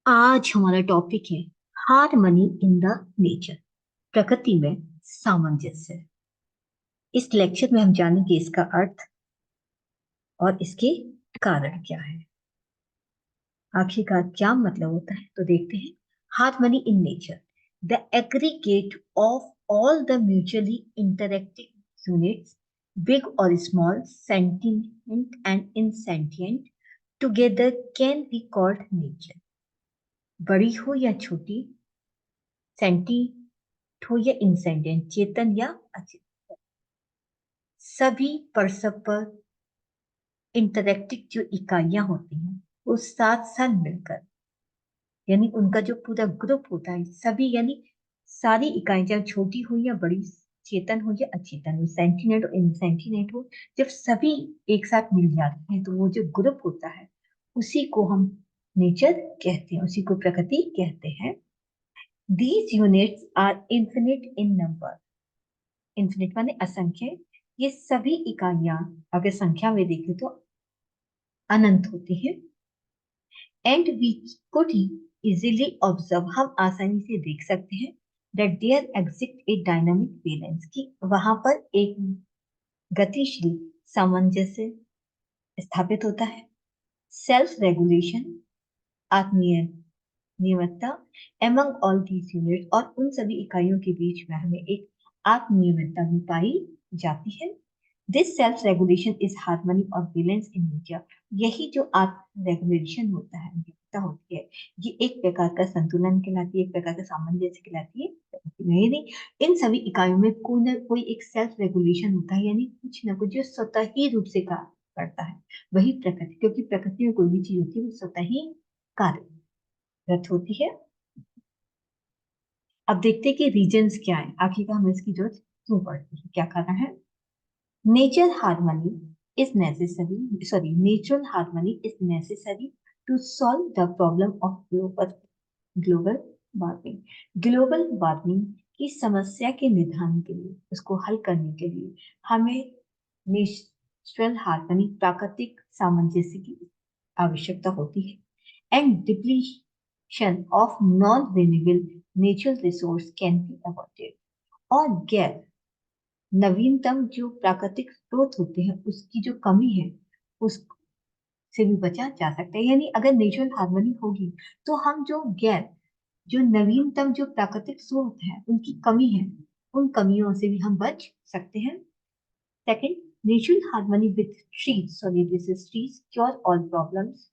आज हमारा टॉपिक है हार्मनी इन द नेचर। प्रकृति में सामंजस्य। इस लेक्चर में हम जानेंगे इसका अर्थ और इसके कारण क्या है। आखिरकार क्या मतलब होता है, तो देखते हैं। Harmony in nature, the aggregate of all the mutually interacting units, big और small, sentient and insentient, together can be called nature. बड़ी हो या छोटी, सेंटिएंट हो या इंसेंडियंट, चेतन या अचेतन, सभी परस्पर इंटरेक्टिव जो इकाइयां होती हैं वो साथ साथ मिलकर, यानी उनका जो पूरा ग्रुप होता है, सभी यानी सारी इकाइयां, चाहे छोटी हो या बड़ी, चेतन हो या अचेतन हो, सेंटिनेट हो इनसेंटिनेट हो, जब सभी एक साथ मिल जाते हैं तो वो जो ग्रुप होता है उसी को हम नेचर कहते हैं, उसी को प्रकृति कहते हैं। These units are infinite in number. Infinite माने असंख्य। ये सभी इकाइयां अगर संख्या में देखें तो अनंत होती है। And we could easily observe, हम आसानी से देख सकते हैं, that there exist a dynamic balance, की वहां पर एक गतिशील सामंजस्य स्थापित होता है। सेल्फ रेगुलेशन, आत्मीय नियमितता, एमंग ऑल दीज यूनिट, और उन सभी इकाइयों के बीच में हमें एक आत्मनियमितता भी पाई जाती है। This self regulation is harmony और बैलेंस इन नेचर। यही जो आत्म रेगुलेशन होता है, नियमितता होती है, ये एक प्रकार का संतुलन कहलाती है, एक प्रकार का सामंजस्य कहलाती है। यानी इन सभी इकाइयों में कोई ना कोई एक सेल्फ रेगुलेशन होता है, यानी कुछ ना कुछ जो स्वतः ही रूप से कार्य करता है, वही प्रकृति, क्योंकि प्रकृति में कोई भी चीज होती है वो स्वतः ही कार्यरत होती है। अब देखते हैं कि रीजंस क्या है, आखिरकार हमें इसकी जरूरत क्यों पड़ती है, क्या कारण है। Nature harmony is necessary, sorry, natural harmony is necessary to solve the problem of global warming. Global warming की समस्या के निदान के लिए, उसको हल करने के लिए हमें नेचुरल हार्मनी, प्राकृतिक सामंजस्य की आवश्यकता होती है। And depletion of non renewable natural resource can be avoided, और गैर नवीनतम जो प्राकृतिक स्रोत होते हैं उसकी जो कमी है उससे भी बचा जा सकता है। यानी अगर नेचुरल हार्मनी होगी तो हम जो नवीनतम जो प्राकृतिक स्रोत है उनकी कमी है, उन कमियों से भी हम बच सकते हैं। Second, natural harmony with trees, sorry this is trees, cure all problems.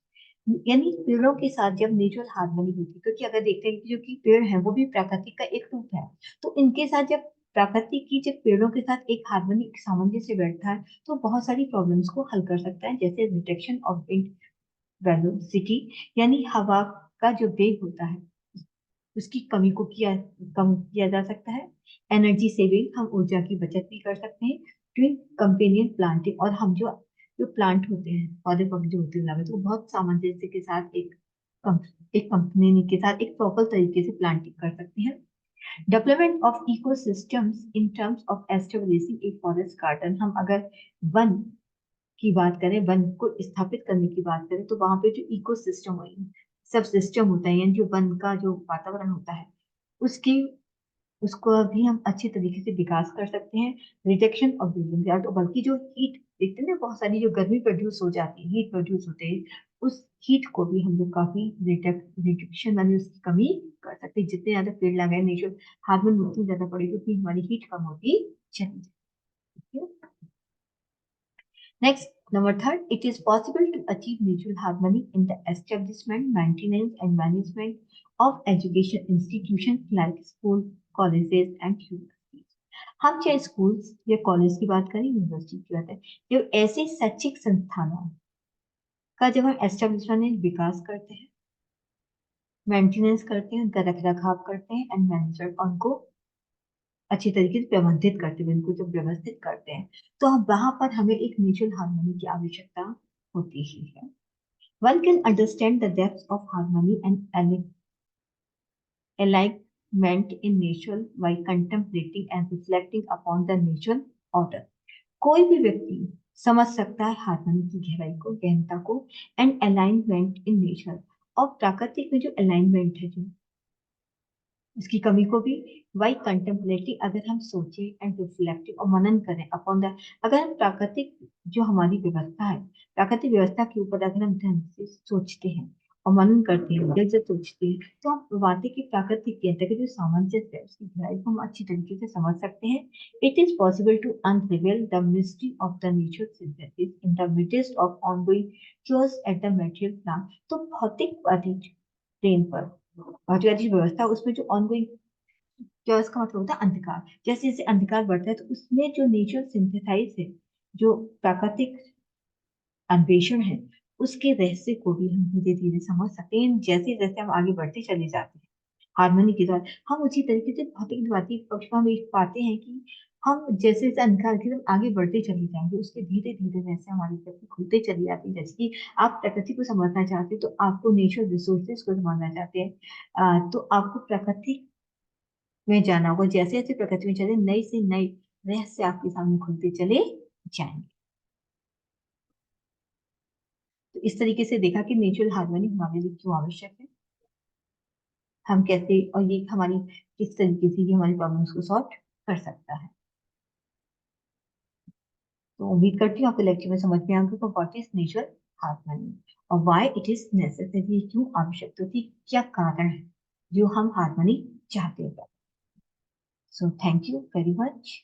यानी पेड़ों के साथ जब नेचुरल हार्मनी होती है, क्योंकि अगर देखते हैं कि जो कि पेड़ है वो भी प्राकृतिक का एक रूप है, तो इनके साथ जब प्रकृति की जब पेड़ों के साथ एक हार्मनी, एक सामंजस्य बैठता है तो बहुत सारी प्रॉब्लम्स को हल कर सकता है, जैसे रिडक्शन ऑफ विंड वेलोसिटी, यानी हवा का जो वेग होता है उसकी कमी को कम किया जा सकता है। एनर्जी सेविंग, हम ऊर्जा की बचत भी कर सकते हैं। ट्विन कंपेनियन प्लांटिंग, और हम जो जो प्लांट होते हैं, पौधे पौधे जो होते हैं तो बहुत सामंजस्य के साथ एक कंपनी के साथ एक प्रॉपर तरीके से प्लांटिंग कर सकते हैं। Development of ecosystems in terms of establishing a forest garden, हम अगर वन की बात करें, वन को स्थापित करने की बात करें, तो वहां पे जो इकोसिस्टम सब सिस्टम होता है, यानी जो वन का जो वातावरण होता है उसकी उसको भी हम अच्छे तरीके से विकास कर सकते हैं। रिडक्शन ऑफ ग्रीनहाउस गैस, तो बल्कि जो हीट देखते हैं ना, बहुत सारी जो गर्मी प्रोड्यूस हो जाती है, हीट प्रोड्यूस होते हैं, उस हीट को भी हम लोग काफी रिडक्शन यानी उसकी कमी कर सकते हैं। जितने ज्यादा पेड़ लगाए, नेचुरल हार्मोन उतनी ज्यादा पड़ेगी, उतनी हमारी हीट कम होती चली जाएगी। Next, number third, it is possible to achieve mutual harmony in the establishment, maintenance, and management of education institutions like school, colleges, and universities. हम चाहे स्कूल्स या कॉलेज की बात करें, यूनिवर्सिटी की बात करें, जब ऐसे शैक्षिक संस्थानों का जब हम एस्टेब्लिशमेंट विकास करते हैं, मेंटेनेंस करते हैं, उनका रख रखाव करते हैं, एंड मैनेजमेंट, उनको अच्छी तरीके से प्रबंधित करते हुए उनको जब व्यवस्थित करते हैं, तो हम वहां पर हमें एक म्यूचुअल हार्मनी की आवश्यकता होती ही है। One can understand the depth of harmony and alignment in nature by contemplating and reflecting upon the natural order. कोई भी व्यक्ति समझ सकता है हार्मनी की गहराई को, गहनता को, एंड अलाइनमेंट इन नेचर, और प्राकृतिक में जो अलाइनमेंट है, जो इसकी कमी को भी वाई कंटेम्पलेटिंग, अगर हम सोचें एंड रिफ्लेक्टिव और मनन करें अपॉन द, अगर हम प्राकृतिक जो हमारी व्यवस्था है, प्राकृतिक व्यवस्था के ऊपर अगर हम ध्यान से सोचते हैं और मनन करते हैं, दिल से सोचते हैं, तो हम वाकई की प्राकृतिक के अंदर जो सामंजस्य है उसकी गहराई को हम अच्छी तरीके से समझ सकते हैं. It is possible to unravel the mystery of the nature synthesis in the midst of ongoing chores at the material plane. तो भौतिक प्लेन पर भौतिक व्यवस्था, उसमें जो ऑनगोइंग, chaos का मतलब होता है अंधकार. जैसे जैसे अंधकार बढ़ता है तो उसमें जो नेचर सिंथेसाइज है, जो प्राकृतिक अन्वेषण है, उसके रहस्य को भी हम धीरे धीरे समझ सकते हैं. जैसे जैसे हम आगे बढ़ते चले जाते हैं हारमोनी के द्वारा, हम उसी तरीके से भौतिक पक्ष में हम एक पाते हैं कि हम जैसे जैसे अंधकार की तरफ आगे बढ़ते चले जाएंगे, उसके धीरे धीरे रहस्य हमारी तरफ खुलते चली जाती है. जैसे कि आप प्रकृति को समझना चाहते हैं तो आपको नेचर रिसोर्सेज को समझना चाहते हैं, तो आपको प्रकृति में जाना होगा. जैसे जैसे प्रकृति में चले, नई से नई रहस्य आपके सामने खुलते चले जाएंगे. तो इस तरीके से देखा कि नेचुरल हार्मनी हमारे लिए क्यों आवश्यक है, हम कैसे, और ये हमारी किस तरीके से ये हमारी प्रॉब्लम्स को सॉल्व कर सकता है. तो उम्मीद करती हूँ आपको लेक्चर में समझ में आ गया व्हाट इज नेचुरल हार्मनी और व्हाई इट इज नेसेसरी, क्यों आवश्यक, तो थी क्या कारण है जो हम हार्मनी चाहते हैं. So thank you very much.